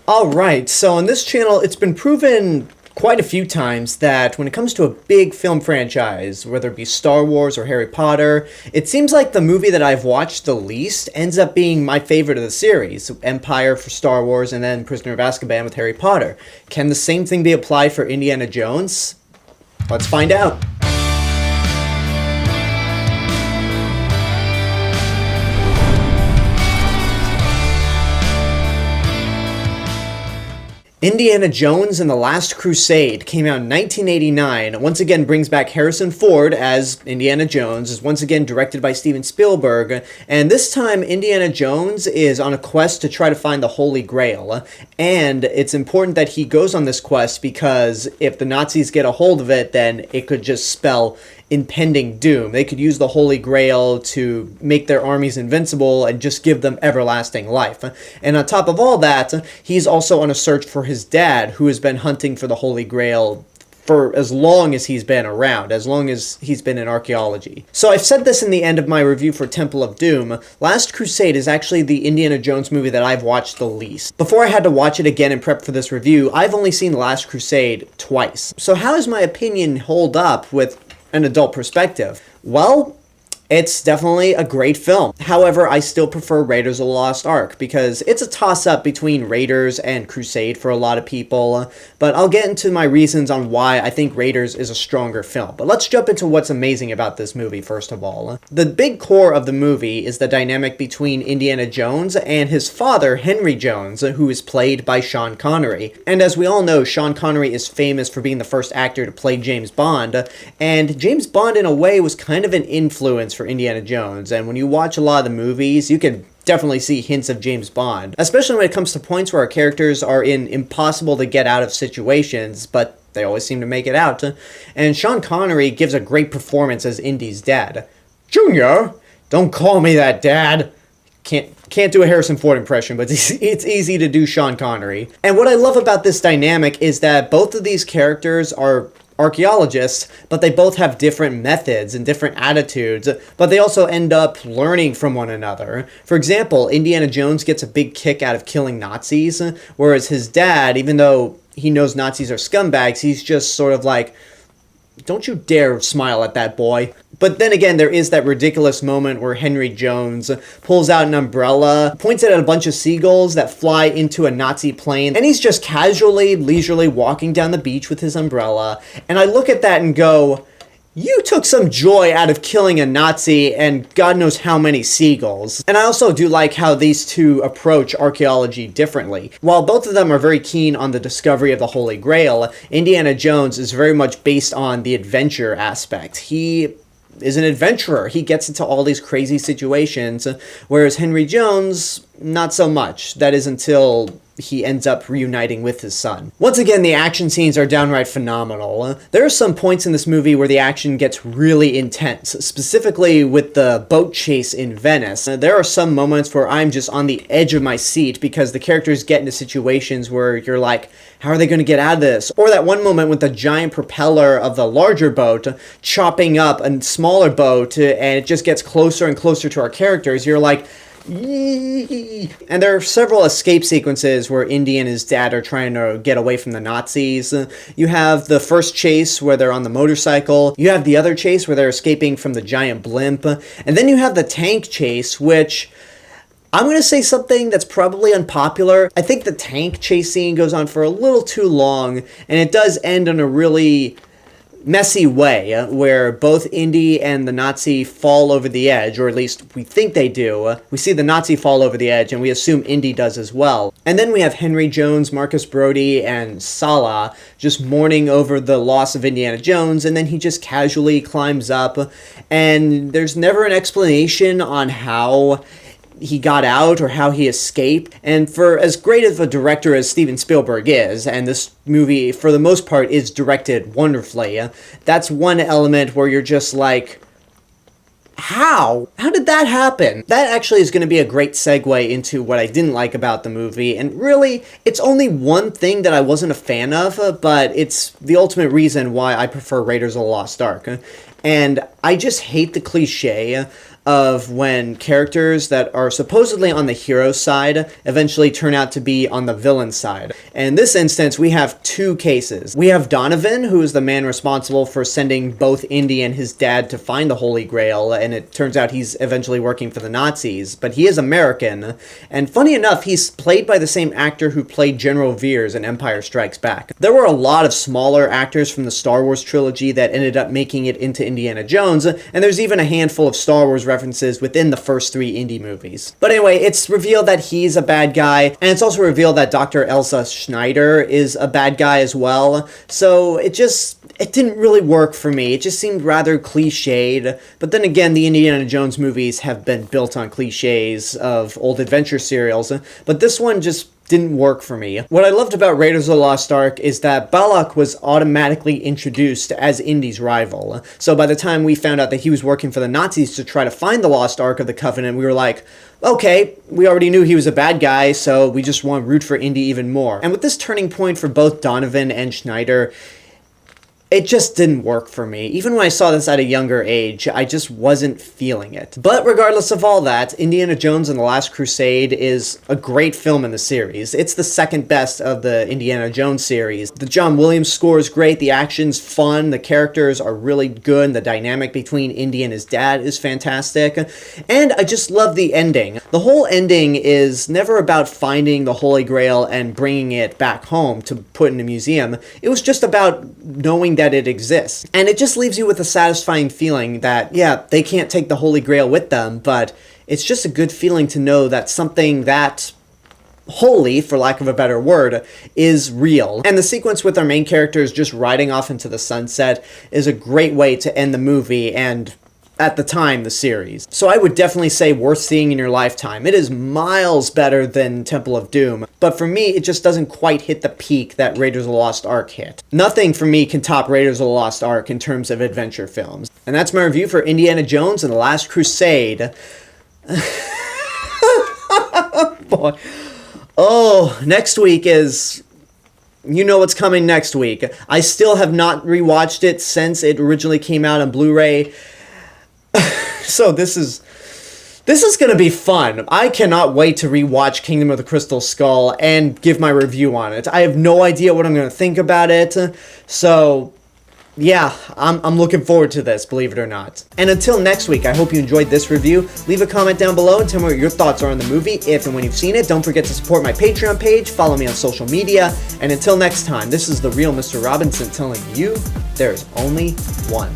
Alright, so on this channel, it's been proven quite a few times that when it comes to a big film franchise, whether it be Star Wars or Harry Potter, it seems like the movie that I've watched the least ends up being my favorite of the series. Empire for Star Wars and then Prisoner of Azkaban with Harry Potter. Can the same thing be applied for Indiana Jones? Let's find out. Indiana Jones and the Last Crusade came out in 1989. It once again brings back Harrison Ford as Indiana Jones. Is once again directed by Steven Spielberg. And this time, Indiana Jones is on a quest to try to find the Holy Grail. And it's important that he goes on this quest because if the Nazis get a hold of it, then it could just spell impending doom. They could use the Holy Grail to make their armies invincible and just give them everlasting life. And on top of all that, he's also on a search for his dad, who has been hunting for the Holy Grail for as long as he's been around, as long as he's been in archaeology. So I've said this in the end of my review for Temple of Doom, Last Crusade is actually the Indiana Jones movie that I've watched the least. Before I had to watch it again and prep for this review, I've only seen Last Crusade twice. So how does my opinion hold up with an adult perspective? Well, it's definitely a great film. However, I still prefer Raiders of the Lost Ark because it's a toss-up between Raiders and Crusade for a lot of people, but I'll get into my reasons on why I think Raiders is a stronger film. But let's jump into what's amazing about this movie first of all. The big core of the movie is the dynamic between Indiana Jones and his father, Henry Jones, who is played by Sean Connery. And as we all know, Sean Connery is famous for being the first actor to play James Bond, and James Bond in a way was kind of an influence for Indiana Jones, and when you watch a lot of the movies, you can definitely see hints of James Bond, especially when it comes to points where our characters are in impossible to get out of situations, but they always seem to make it out. And Sean Connery gives a great performance as Indy's dad. Junior, don't call me that, Dad. Can't do a Harrison Ford impression, but it's easy to do Sean Connery. And what I love about this dynamic is that both of these characters are archaeologists, but they both have different methods and different attitudes, but they also end up learning from one another. For example, Indiana Jones gets a big kick out of killing Nazis, whereas his dad, even though he knows Nazis are scumbags, he's just sort of like, don't you dare smile at that boy. But then again, there is that ridiculous moment where Henry Jones pulls out an umbrella, points it at a bunch of seagulls that fly into a Nazi plane, and he's just casually, leisurely walking down the beach with his umbrella. And I look at that and go, you took some joy out of killing a Nazi and God knows how many seagulls. And I also do like how these two approach archaeology differently. While both of them are very keen on the discovery of the Holy Grail, Indiana Jones is very much based on the adventure aspect. He is an adventurer. He gets into all these crazy situations, whereas Henry Jones, not so much. That is until he ends up reuniting with his son. Once again, the action scenes are downright phenomenal. There are some points in this movie where the action gets really intense, specifically with the boat chase in Venice. There are some moments where I'm just on the edge of my seat because the characters get into situations where you're like, how are they going to get out of this? Or that one moment with the giant propeller of the larger boat chopping up a smaller boat and it just gets closer and closer to our characters. You're like, yee. And there are several escape sequences where Indy and his dad are trying to get away from the Nazis. You have the first chase where they're on the motorcycle. You have the other chase where they're escaping from the giant blimp. And then you have the tank chase, which I'm going to say something that's probably unpopular. I think the tank chase scene goes on for a little too long, and it does end in a really messy way, where both Indy and the Nazi fall over the edge, or at least we think they do. We see the Nazi fall over the edge, and we assume Indy does as well. And then we have Henry Jones, Marcus Brody, and Salah just mourning over the loss of Indiana Jones, and then he just casually climbs up, and there's never an explanation on how he got out or how he escaped. And for as great of a director as Steven Spielberg is, and this movie for the most part is directed wonderfully, that's one element where you're just like, how did that happen? That actually is going to be a great segue into what I didn't like about the movie, and really it's only one thing that I wasn't a fan of, but it's the ultimate reason why I prefer Raiders of the Lost Ark. And I just hate the cliche of when characters that are supposedly on the hero side eventually turn out to be on the villain side. In this instance, we have two cases. We have Donovan, who is the man responsible for sending both Indy and his dad to find the Holy Grail, and it turns out he's eventually working for the Nazis, but he is American. And funny enough, he's played by the same actor who played General Veers in Empire Strikes Back. There were a lot of smaller actors from the Star Wars trilogy that ended up making it into Indiana Jones, and there's even a handful of Star Wars references within the first 3 Indy movies. But anyway, it's revealed that he's a bad guy, and it's also revealed that Dr. Elsa Schneider is a bad guy as well, so it didn't really work for me. It just seemed rather cliched. But then again, the Indiana Jones movies have been built on cliches of old adventure serials, but this one just didn't work for me. What I loved about Raiders of the Lost Ark is that Balak was automatically introduced as Indy's rival. So by the time we found out that he was working for the Nazis to try to find the Lost Ark of the Covenant, we were like, okay, we already knew he was a bad guy, so we just want to root for Indy even more. And with this turning point for both Donovan and Schneider, it just didn't work for me. Even when I saw this at a younger age, I just wasn't feeling it. But regardless of all that, Indiana Jones and the Last Crusade is a great film in the series. It's the second best of the Indiana Jones series. The John Williams score is great, the action's fun, the characters are really good, the dynamic between Indy and his dad is fantastic, and I just love the ending. The whole ending is never about finding the Holy Grail and bringing it back home to put in a museum. It was just about knowing that it exists. And it just leaves you with a satisfying feeling that, yeah, they can't take the Holy Grail with them, but it's just a good feeling to know that something that holy, for lack of a better word, is real. And the sequence with our main characters just riding off into the sunset is a great way to end the movie and, at the time, the series. So I would definitely say worth seeing in your lifetime. It is miles better than Temple of Doom, but for me, it just doesn't quite hit the peak that Raiders of the Lost Ark hit. Nothing for me can top Raiders of the Lost Ark in terms of adventure films. And that's my review for Indiana Jones and the Last Crusade. Boy. Oh, next week is... You know what's coming next week. I still have not rewatched it since it originally came out on Blu-ray. So this is going to be fun. I cannot wait to rewatch Kingdom of the Crystal Skull and give my review on it. I have no idea what I'm going to think about it. So, yeah, I'm looking forward to this, believe it or not. And until next week, I hope you enjoyed this review. Leave a comment down below and tell me what your thoughts are on the movie, if and when you've seen it. Don't forget to support my Patreon page, follow me on social media, and until next time, this is the real Mr. Robinson telling you there's only one.